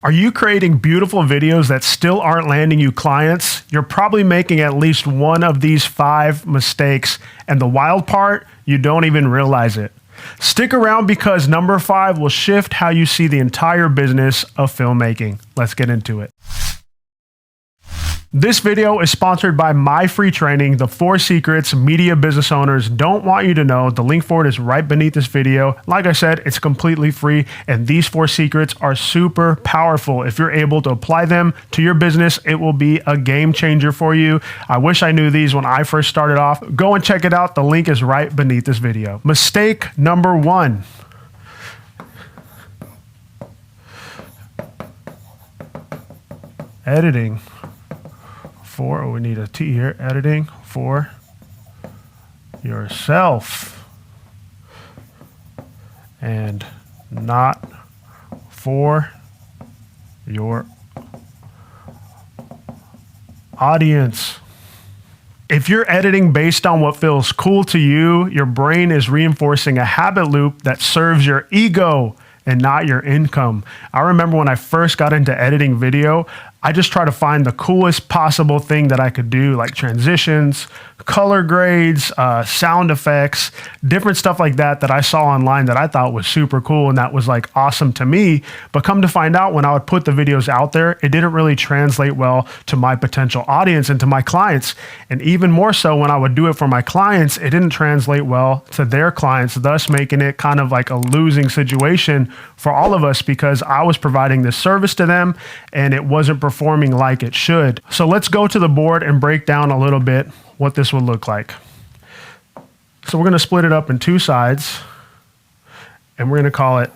Are you creating beautiful videos that still aren't landing you clients? You're probably making at least one of these 5 mistakes, and the wild part, you don't even realize it. Stick around because number 5 will shift how you see the entire business of filmmaking. Let's get into it. This video is sponsored by my free training, The 4 Secrets Media Business Owners Don't Want You to Know. The link for it is right beneath this video. Like I said, it's completely free, and these 4 secrets are super powerful. If you're able to apply them to your business, it will be a game changer for you. I wish I knew these when I first started off. Go and check it out. The link is right beneath this video. Mistake number 1. Editing. We need a T here, editing for yourself and not for your audience. If you're editing based on what feels cool to you, your brain is reinforcing a habit loop that serves your ego and not your income. I remember when I first got into editing video, I just try to find the coolest possible thing that I could do, like transitions, color grades, sound effects, different stuff like that I saw online that I thought was super cool and that was like awesome to me. But come to find out, when I would put the videos out there, it didn't really translate well to my potential audience and to my clients. And even more so, when I would do it for my clients, it didn't translate well to their clients, thus making it kind of like a losing situation for all of us because I was providing this service to them and it wasn't performing like it should. So let's go to the board and break down a little bit what this would look like. So we're going to split it up in 2 sides and we're going to call it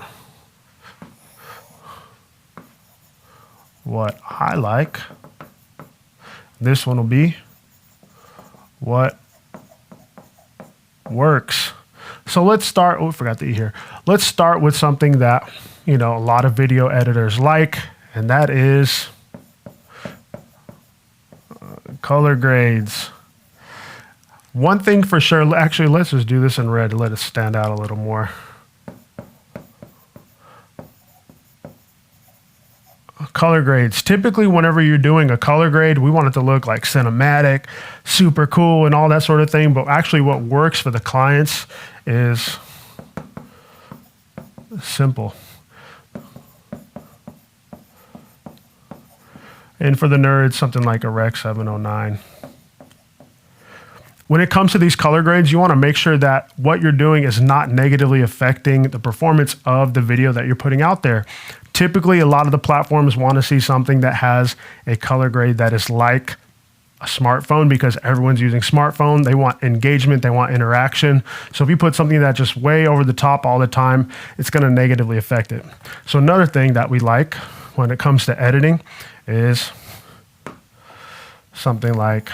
what I like. This one will be what works. So let's start, oh, I forgot the E here. Let's start with something that, a lot of video editors like, and that is color grades. One thing for sure, actually, let's just do this in red to let it stand out a little more. Color grades. Typically, whenever you're doing a color grade, we want it to look like cinematic, super cool, and all that sort of thing. But actually, what works for the clients is simple. And for the nerds, something like a Rec 709. When it comes to these color grades, you want to make sure that what you're doing is not negatively affecting the performance of the video that you're putting out there. Typically, a lot of the platforms want to see something that has a color grade that is like a smartphone because everyone's using smartphone. They want engagement, they want interaction. So if you put something that's just way over the top all the time, it's going to negatively affect it. So another thing that we like when it comes to editing is something like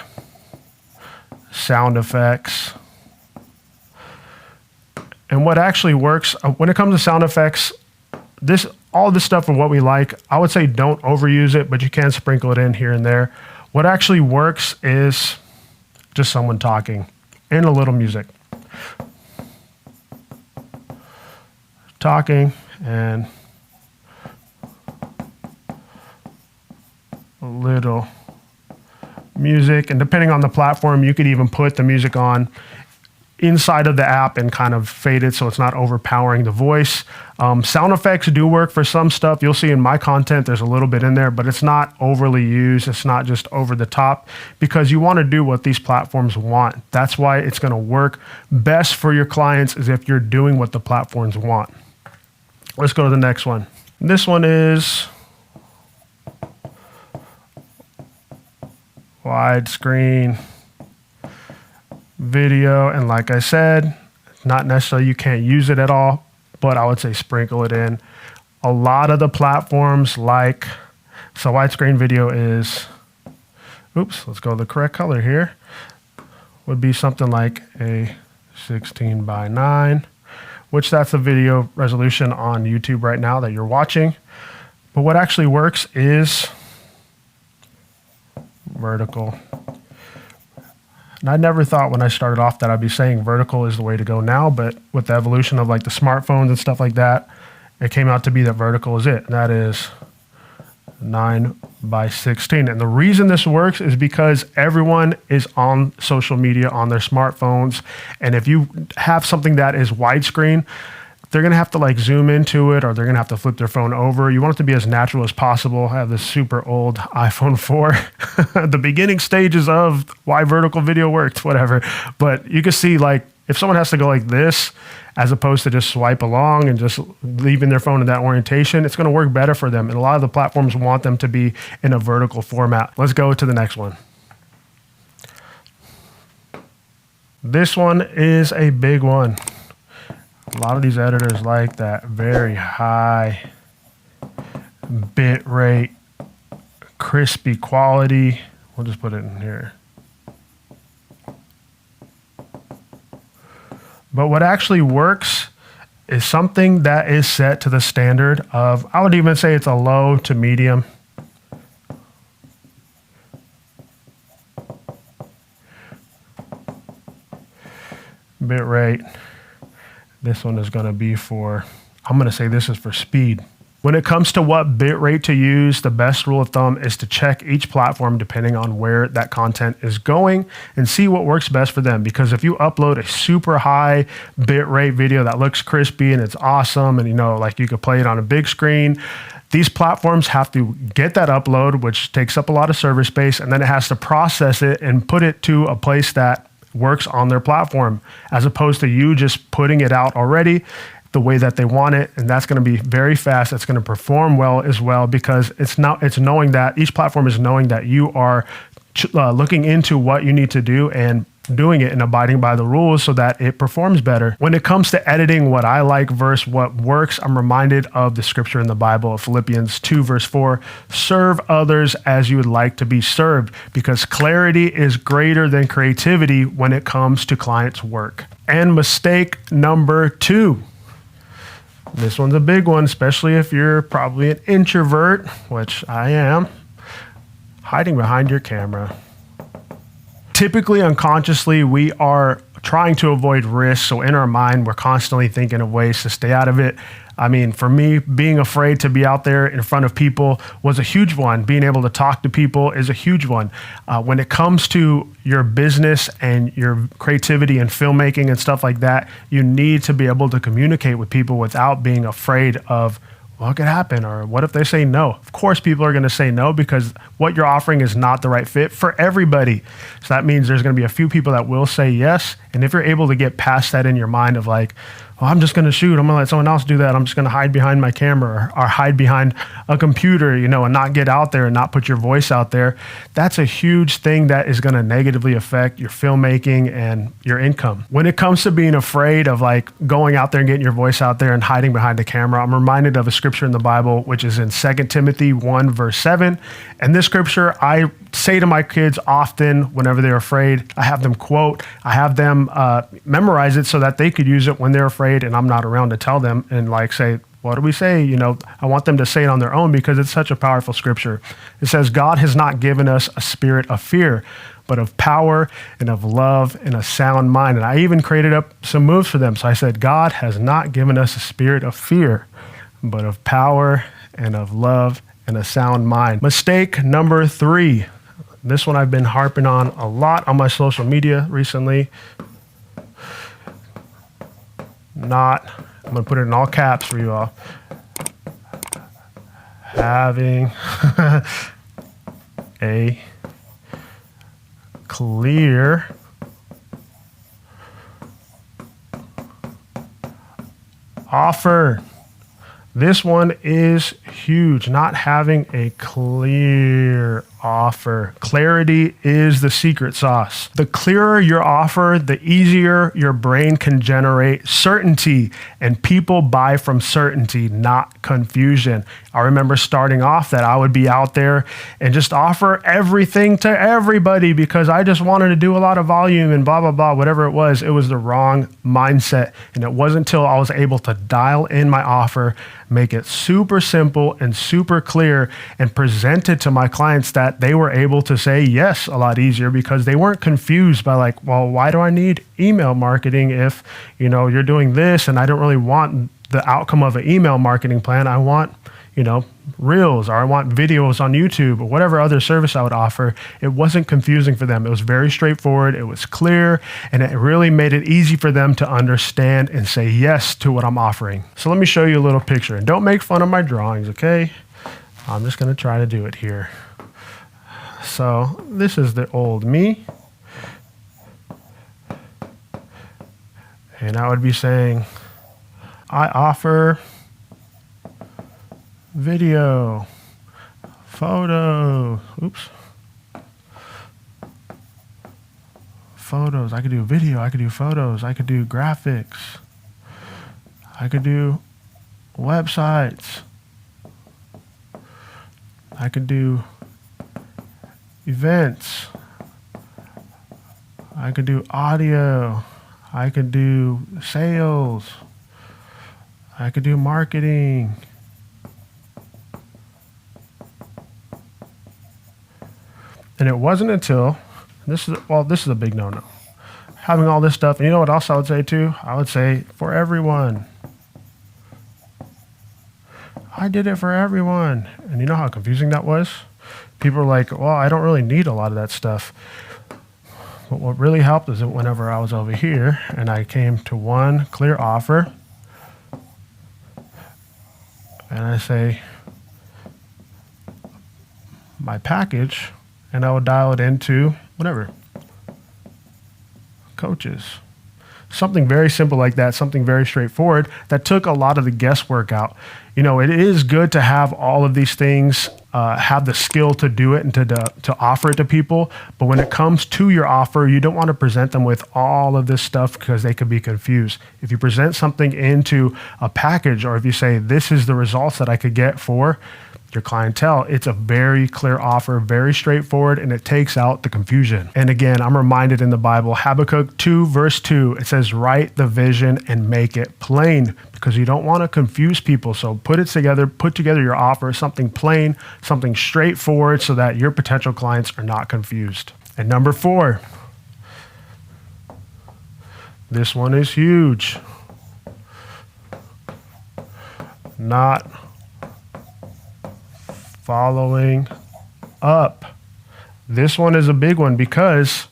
sound effects. And what actually works when it comes to sound effects, all this stuff of what we like, I would say don't overuse it, but you can sprinkle it in here and there. What actually works is just someone talking and a little music. Talking and a little music, and depending on the platform, you could even put the music on inside of the app and kind of fade it so it's not overpowering the voice. Sound effects do work for some stuff. You'll see in my content, there's a little bit in there, but it's not overly used. It's not just over the top because you want to do what these platforms want. That's why it's going to work best for your clients is if you're doing what the platforms want. Let's go to the next one. This one is widescreen video, and like I said, not necessarily you can't use it at all, but I would say sprinkle it in. A lot of the platforms like, so widescreen video is, let's go to the correct color here, would be something like a 16:9, which that's the video resolution on YouTube right now that you're watching. But what actually works is vertical. And I never thought when I started off that I'd be saying vertical is the way to go now, but with the evolution of like the smartphones and stuff like that, it came out to be that vertical is it. And that is 9:16. And the reason this works is because everyone is on social media on their smartphones. And if you have something that is widescreen, they're going to have to like zoom into it, or they're going to have to flip their phone over. You want it to be as natural as possible. I have this super old iPhone 4, the beginning stages of why vertical video worked, whatever. But you can see, like, if someone has to go like this, as opposed to just swipe along and just leaving their phone in that orientation, it's going to work better for them. And a lot of the platforms want them to be in a vertical format. Let's go to the next one. This one is a big one. A lot of these editors like that very high bit rate, crispy quality. We'll just put it in here. But what actually works is something that is set to the standard of, I would even say it's a low to medium. Bit rate. This one is going to be for, I'm going to say this is for speed. When it comes to what bit rate to use, the best rule of thumb is to check each platform depending on where that content is going and see what works best for them. Because if you upload a super high bit rate video that looks crispy and it's awesome, and like you could play it on a big screen, these platforms have to get that upload, which takes up a lot of server space, and then it has to process it and put it to a place that works on their platform, as opposed to you just putting it out already the way that they want it. And that's going to be very fast. It's going to perform well as well, because it's knowing that each platform is knowing that you are looking into what you need to do and doing it and abiding by the rules so that it performs better. When it comes to editing, what I like versus what works, I'm reminded of the scripture in the Bible of Philippians 2:4, serve others as you would like to be served, because clarity is greater than creativity when it comes to clients' work. And mistake number 2. This one's a big one, especially if you're probably an introvert, which I am, hiding behind your camera. Typically, unconsciously, we are trying to avoid risk. So in our mind, we're constantly thinking of ways to stay out of it. I mean, for me, being afraid to be out there in front of people was a huge one. Being able to talk to people is a huge one. When it comes to your business and your creativity and filmmaking and stuff like that, you need to be able to communicate with people without being afraid of what could happen, or what if they say no? Of course, people are going to say no, because what you're offering is not the right fit for everybody. So that means there's going to be a few people that will say yes. And if you're able to get past that in your mind of like, well, I'm just going to shoot, I'm going to let someone else do that, I'm just going to hide behind my camera or hide behind a computer, and not get out there and not put your voice out there, that's a huge thing that is going to negatively affect your filmmaking and your income. When it comes to being afraid of like going out there and getting your voice out there and hiding behind the camera, I'm reminded of a scripture in the Bible, which is in 2 Timothy 1:7. And this scripture, I say to my kids often whenever they're afraid. I have them quote, I have them memorize it so that they could use it when they're afraid and I'm not around to tell them and like say, what do we say? I want them to say it on their own because it's such a powerful scripture. It says, God has not given us a spirit of fear, but of power and of love and a sound mind. And I even created up some moves for them. So I said, God has not given us a spirit of fear, but of power and of love and a sound mind. Mistake number 3. This one I've been harping on a lot on my social media recently. I'm going to put it in all caps for you all. Having a clear offer. This one is huge, not having a clear offer. Clarity is the secret sauce. The clearer your offer, the easier your brain can generate certainty, and people buy from certainty, not confusion. I remember starting off that I would be out there and just offer everything to everybody because I just wanted to do a lot of volume and blah, blah, blah, whatever it was. It was the wrong mindset. And it wasn't until I was able to dial in my offer, make it super simple and super clear, and present it to my clients that they were able to say yes a lot easier because they weren't confused by like, well, why do I need email marketing if, you're doing this and I don't really want the outcome of an email marketing plan. I want, Reels, or I want videos on YouTube, or whatever other service I would offer, it wasn't confusing for them. It was very straightforward. It was clear, and it really made it easy for them to understand and say yes to what I'm offering. So let me show you a little picture, and don't make fun of my drawings, okay? I'm just going to try to do it here. So this is the old me. And I would be saying, I offer video, photos, photos. I could do video, I could do photos, I could do graphics, I could do websites, I could do events, I could do audio, I could do sales, I could do marketing. And it wasn't until, this is a big no-no. Having all this stuff, and you know what else I would say too? I would say for everyone. I did it for everyone. And you know how confusing that was? People were like, well, I don't really need a lot of that stuff. But what really helped is that whenever I was over here and I came to one clear offer, and I say my package, and I would dial it into whatever, coaches. Something very simple like that, something very straightforward that took a lot of the guesswork out. You know, it is good to have all of these things, have the skill to do it and to offer it to people. But when it comes to your offer, you don't want to present them with all of this stuff because they could be confused. If you present something into a package, or if you say, this is the results that I could get for your clientele, it's a very clear offer, very straightforward, and it takes out the confusion. And again, I'm reminded in the Bible, Habakkuk 2 verse 2, it says, write the vision and make it plain, because you don't want to confuse people. So put together your offer, something plain, something straightforward, so that your potential clients are not confused. And number 4, this one is huge. Not following up. This one is a big one because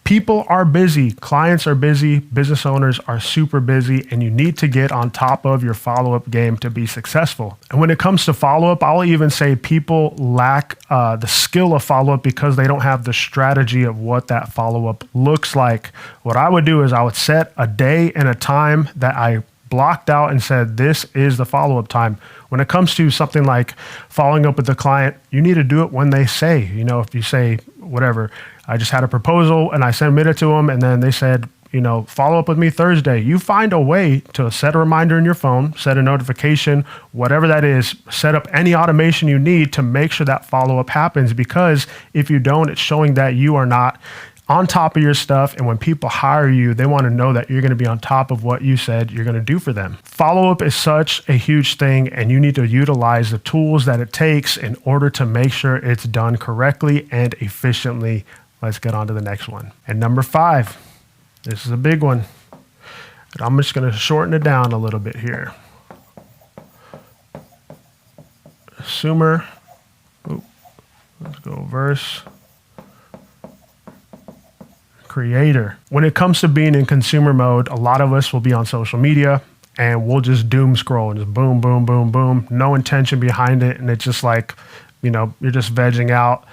people are busy, clients are busy, business owners are super busy, and you need to get on top of your follow-up game to be successful. And when it comes to follow-up, I'll even say people lack the skill of follow-up because they don't have the strategy of what that follow-up looks like. What I would do is I would set a day and a time that I blocked out and said, this is the follow-up time. When it comes to something like following up with the client, you need to do it when they say, you know, if you say, whatever, I just had a proposal and I submitted it to them and then they said, you know, follow up with me Thursday. You find a way to set a reminder in your phone, set a notification, whatever that is, set up any automation you need to make sure that follow-up happens, because if you don't, it's showing that you are not on top of your stuff. And when people hire you, they want to know that you're going to be on top of what you said you're going to do for them. Follow-up is such a huge thing, and you need to utilize the tools that it takes in order to make sure it's done correctly and efficiently. Let's get on to the next one. And number 5, this is a big one. And I'm just going to shorten it down a little bit here. Consumer, let's go verse. Creator. When it comes to being in consumer mode, a lot of us will be on social media and we'll just doom scroll and just boom, boom, boom, boom. No intention behind it. And it's just like, you know, you're just vegging out.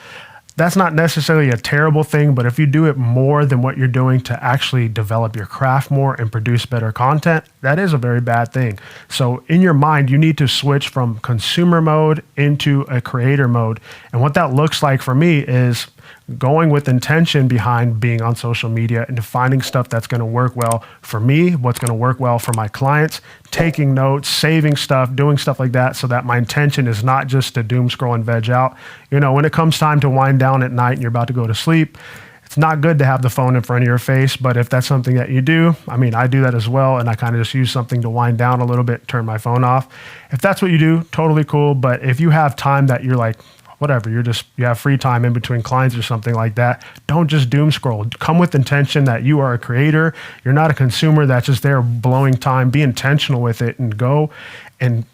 That's not necessarily a terrible thing, but if you do it more than what you're doing to actually develop your craft more and produce better content, that is a very bad thing. So in your mind, you need to switch from consumer mode into a creator mode. And what that looks like for me is going with intention behind being on social media and finding stuff that's going to work well for me, what's going to work well for my clients, taking notes, saving stuff, doing stuff like that, so that my intention is not just to doom scroll and veg out. You know, when it comes time to wind down at night and you're about to go to sleep, it's not good to have the phone in front of your face, but if that's something that you do, I mean, I do that as well, and I kind of just use something to wind down a little bit, turn my phone off. If that's what you do, totally cool, but if you have time that you're like, whatever, you have free time in between clients or something like that, don't just doom scroll. Come with intention that you are a creator. You're not a consumer that's just there blowing time. Be intentional with it and go and,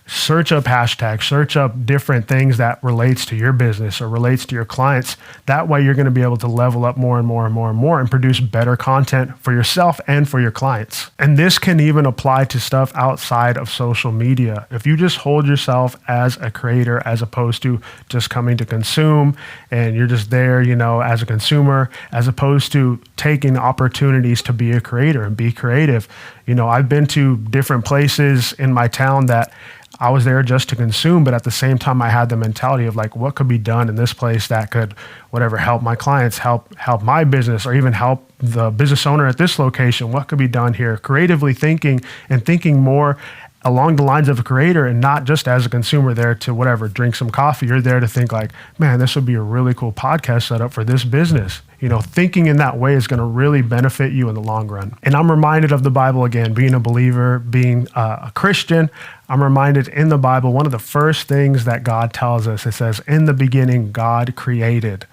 search up hashtags, search up different things that relates to your business or relates to your clients. That way you're going to be able to level up more and more and more and more and produce better content for yourself and for your clients. And this can even apply to stuff outside of social media. If you just hold yourself as a creator as opposed to just coming to consume, and you're just there, as a consumer, as opposed to taking opportunities to be a creator and be creative. I've been to different places in my town that I was there just to consume, but at the same time, I had the mentality of like, what could be done in this place that could, help my clients, help my business, or even help the business owner at this location. What could be done here? Creatively thinking and thinking more along the lines of a creator and not just as a consumer there to drink some coffee. You're there to think like, man, this would be a really cool podcast setup for this business. Thinking in that way is going to really benefit you in the long run. And I'm reminded of the Bible again, being a believer, being a Christian. I'm reminded in the Bible, one of the first things that God tells us, it says, in the beginning, God created.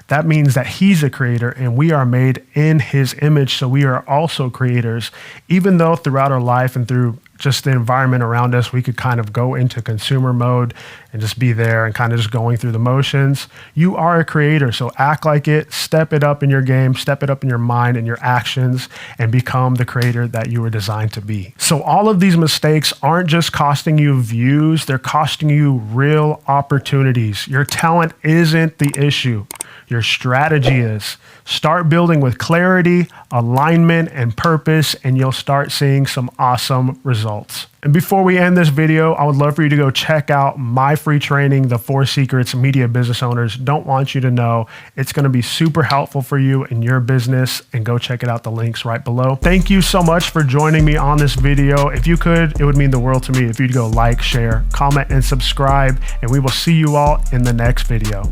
That means that he's a creator and we are made in his image. So we are also creators, even though throughout our life and through just the environment around us, we could kind of go into consumer mode and just be there and kind of just going through the motions. You are a creator, so act like it, step it up in your game, step it up in your mind and your actions, and become the creator that you were designed to be. So all of these mistakes aren't just costing you views, they're costing you real opportunities. Your talent isn't the issue. Your strategy is. Start building with clarity, alignment, and purpose, and you'll start seeing some awesome results. And before we end this video, I would love for you to go check out my free training, The 4 Secrets Media Business Owners Don't Want You to Know. It's going to be super helpful for you in your business, and go check it out. The link's right below. Thank you so much for joining me on this video. If you could, it would mean the world to me if you'd go like, share, comment, and subscribe, and we will see you all in the next video.